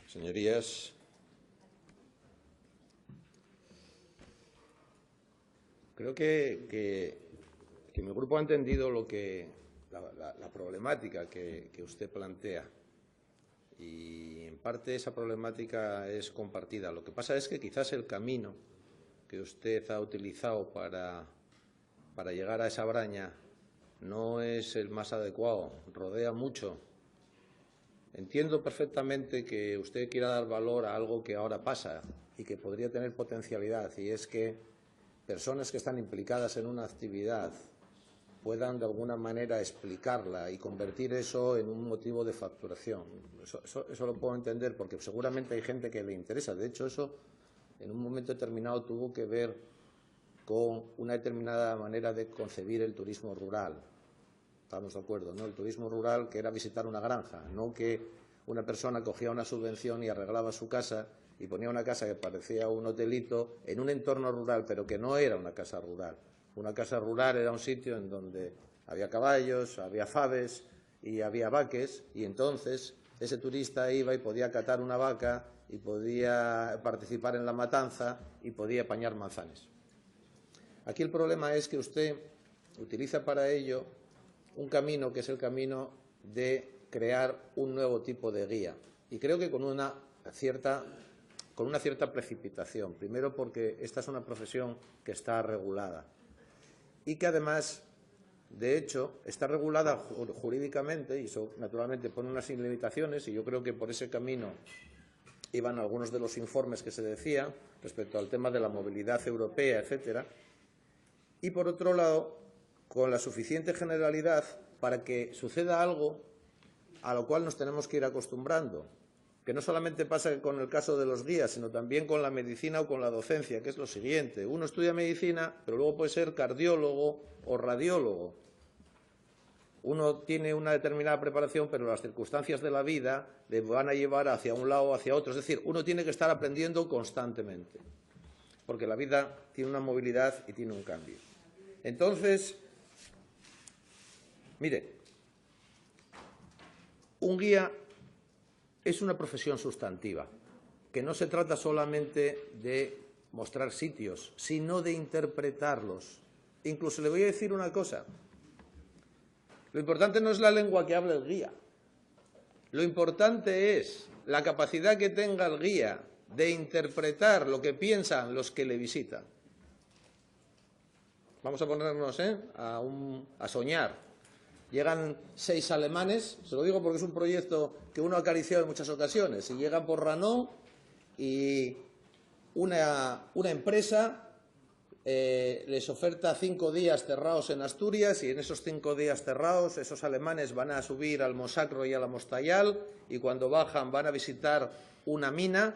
Señorías, creo que mi grupo ha entendido la problemática que usted plantea y, en parte, esa problemática es compartida. Lo que pasa es que quizás el camino que usted ha utilizado para llegar a esa braña no es el más adecuado, rodea mucho. Entiendo perfectamente que usted quiera dar valor a algo que ahora pasa y que podría tener potencialidad, y es que personas que están implicadas en una actividad puedan de alguna manera explicarla y convertir eso en un motivo de facturación. Eso lo puedo entender, porque seguramente hay gente que le interesa. De hecho, eso en un momento determinado tuvo que ver con una determinada manera de concebir el turismo rural. Estamos de acuerdo, ¿no? El turismo rural, que era visitar una granja, no que una persona cogía una subvención y arreglaba su casa y ponía una casa que parecía un hotelito en un entorno rural, pero que no era una casa rural. Una casa rural era un sitio en donde había caballos, había faves y había vaques, y entonces ese turista iba y podía catar una vaca y podía participar en la matanza y podía apañar manzanes. Aquí el problema es que usted utiliza para ello un camino que es el camino de crear un nuevo tipo de guía. Y creo que con una cierta precipitación. Primero, porque esta es una profesión que está regulada y que además, de hecho, está regulada jurídicamente, y eso naturalmente pone unas limitaciones, y yo creo que por ese camino iban algunos de los informes que se decían respecto al tema de la movilidad europea, etcétera. Y por otro lado, con la suficiente generalidad para que suceda algo a lo cual nos tenemos que ir acostumbrando, que no solamente pasa con el caso de los guías, sino también con la medicina o con la docencia, que es lo siguiente. Uno estudia medicina, pero luego puede ser cardiólogo o radiólogo. Uno tiene una determinada preparación, pero las circunstancias de la vida le van a llevar hacia un lado o hacia otro. Es decir, uno tiene que estar aprendiendo constantemente, porque la vida tiene una movilidad y tiene un cambio. Entonces, mire, un guía es una profesión sustantiva, que no se trata solamente de mostrar sitios, sino de interpretarlos. Incluso le voy a decir una cosa. Lo importante no es la lengua que habla el guía. Lo importante es la capacidad que tenga el guía de interpretar lo que piensan los que le visitan. Vamos a ponernos a soñar. Llegan 6 alemanes, se lo digo porque es un proyecto que uno ha acariciado en muchas ocasiones, y llegan por Ranón y una empresa les oferta 5 días cerrados en Asturias, y en esos 5 días cerrados esos alemanes van a subir al Mosacro y a la Mostayal, y cuando bajan van a visitar una mina.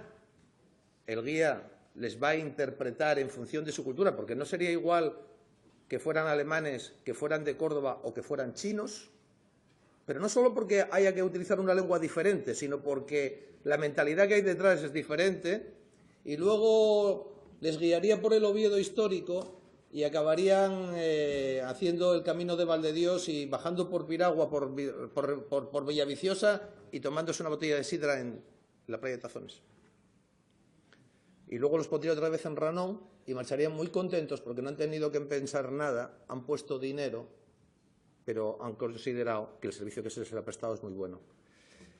El guía les va a interpretar en función de su cultura, porque no sería igual que fueran alemanes, que fueran de Córdoba o que fueran chinos, pero no solo porque haya que utilizar una lengua diferente, sino porque la mentalidad que hay detrás es diferente, y luego les guiaría por el Oviedo histórico y acabarían haciendo el camino de Valdedios y bajando por Piragua, por Villaviciosa, y tomándose una botella de sidra en la playa de Tazones. Y luego los pondría otra vez en Ranón y marcharían muy contentos porque no han tenido que pensar nada, han puesto dinero, pero han considerado que el servicio que se les ha prestado es muy bueno.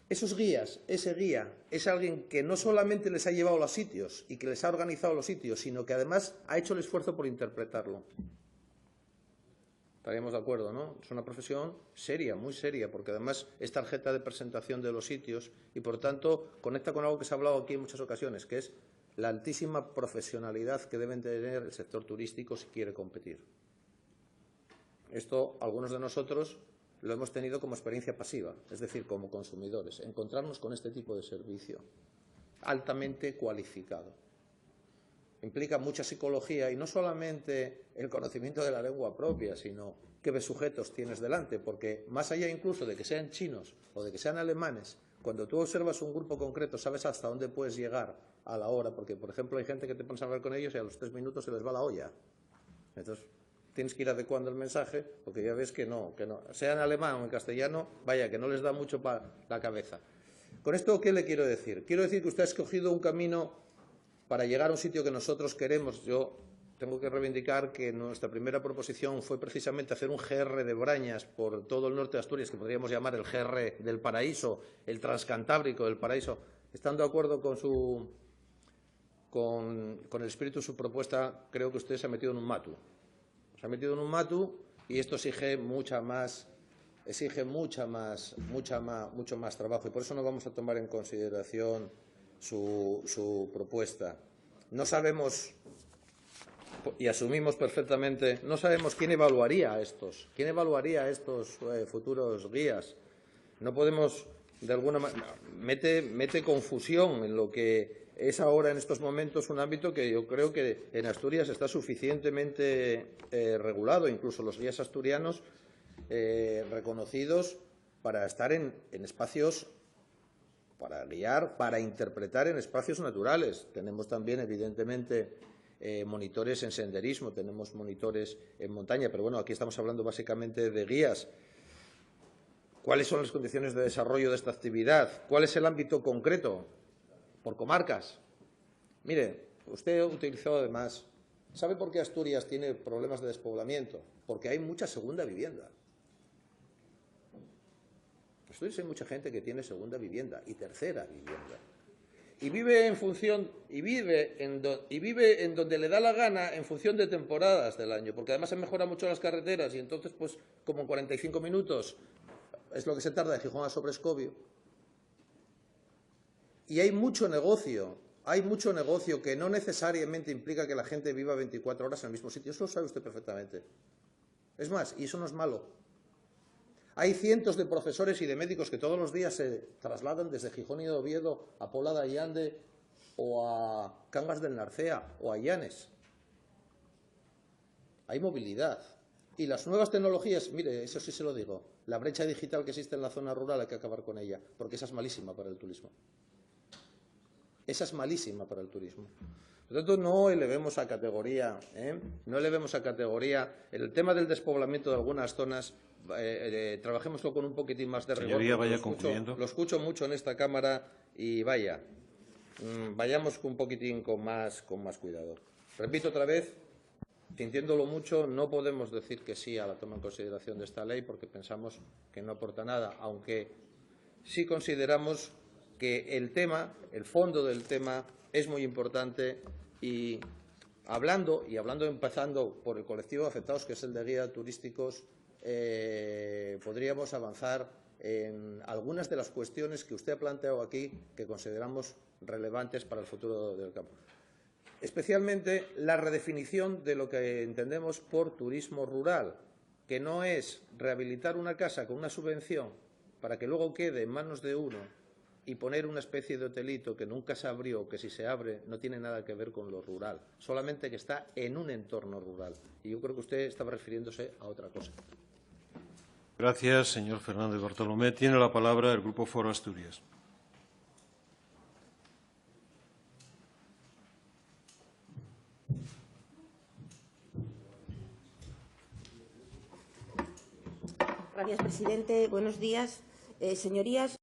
Esos guías, ese guía, es alguien que no solamente les ha llevado a los sitios y que les ha organizado los sitios, sino que además ha hecho el esfuerzo por interpretarlo. Estaríamos de acuerdo, ¿no? Es una profesión seria, muy seria, porque además es tarjeta de presentación de los sitios y, por tanto, conecta con algo que se ha hablado aquí en muchas ocasiones, que es la altísima profesionalidad que debe tener el sector turístico si quiere competir. Esto, algunos de nosotros lo hemos tenido como experiencia pasiva, es decir, como consumidores, encontrarnos con este tipo de servicio altamente cualificado. Implica mucha psicología y no solamente el conocimiento de la lengua propia, sino qué sujetos tienes delante, porque más allá incluso de que sean chinos o de que sean alemanes, cuando tú observas un grupo concreto sabes hasta dónde puedes llegar a la hora, porque, por ejemplo, hay gente que te pones a hablar con ellos y a los 3 minutos se les va la olla. Entonces, tienes que ir adecuando el mensaje, porque ya ves que no, sea en alemán o en castellano, vaya, que no les da mucho para la cabeza. ¿Con esto qué le quiero decir? Quiero decir que usted ha escogido un camino para llegar a un sitio que nosotros queremos. Yo tengo que reivindicar que nuestra primera proposición fue precisamente hacer un GR de Brañas por todo el norte de Asturias, que podríamos llamar el GR del paraíso, el transcantábrico del paraíso. Estando de acuerdo con el espíritu de su propuesta, creo que usted se ha metido en un matu. Se ha metido en un matu y esto exige mucho más trabajo, y por eso no vamos a tomar en consideración su propuesta. No sabemos, y asumimos perfectamente, no sabemos quién evaluaría estos futuros guías. No podemos, de alguna manera, mete confusión en lo que es ahora, en estos momentos, un ámbito que yo creo que en Asturias está suficientemente regulado. Incluso los guías asturianos reconocidos para estar en espacios, para guiar, para interpretar en espacios naturales. Tenemos también, evidentemente, monitores en senderismo, tenemos monitores en montaña, pero bueno, aquí estamos hablando básicamente de guías. ¿Cuáles son las condiciones de desarrollo de esta actividad? ¿Cuál es el ámbito concreto? Por comarcas. Mire, usted utilizó además. ¿Sabe por qué Asturias tiene problemas de despoblamiento? Porque hay mucha segunda vivienda. En Asturias hay mucha gente que tiene segunda vivienda y tercera vivienda. Y vive en donde le da la gana, en función de temporadas del año, porque además se mejoran mucho las carreteras y entonces, pues, como en 45 minutos es lo que se tarda de Gijón a Sobrescobio. Y hay mucho negocio que no necesariamente implica que la gente viva 24 horas en el mismo sitio. Eso lo sabe usted perfectamente. Es más, y eso no es malo. Hay cientos de profesores y de médicos que todos los días se trasladan desde Gijón y Oviedo a Pola de Allande o a Cangas del Narcea o a Llanes. Hay movilidad. Y las nuevas tecnologías, mire, eso sí se lo digo, la brecha digital que existe en la zona rural hay que acabar con ella, porque esa es malísima para el turismo. Esa es malísima para el turismo. Por lo tanto, no elevemos a categoría el tema del despoblamiento de algunas zonas. Trabajémoslo con un poquitín más de rigor. Señoría, vaya concluyendo. Lo escucho mucho en esta Cámara y vayamos un poquitín con más cuidado. Repito otra vez, sintiéndolo mucho, no podemos decir que sí a la toma en consideración de esta ley porque pensamos que no aporta nada, aunque sí consideramos que el fondo del tema es muy importante y empezando por el colectivo de afectados, que es el de guías turísticos, podríamos avanzar en algunas de las cuestiones que usted ha planteado aquí que consideramos relevantes para el futuro del campo. Especialmente la redefinición de lo que entendemos por turismo rural, que no es rehabilitar una casa con una subvención para que luego quede en manos de uno y poner una especie de hotelito que nunca se abrió, que si se abre no tiene nada que ver con lo rural, solamente que está en un entorno rural. Y yo creo que usted estaba refiriéndose a otra cosa. Gracias, señor Fernández Bartolomé. Tiene la palabra el Grupo Foro Asturias. Gracias, presidente. Buenos días, señorías.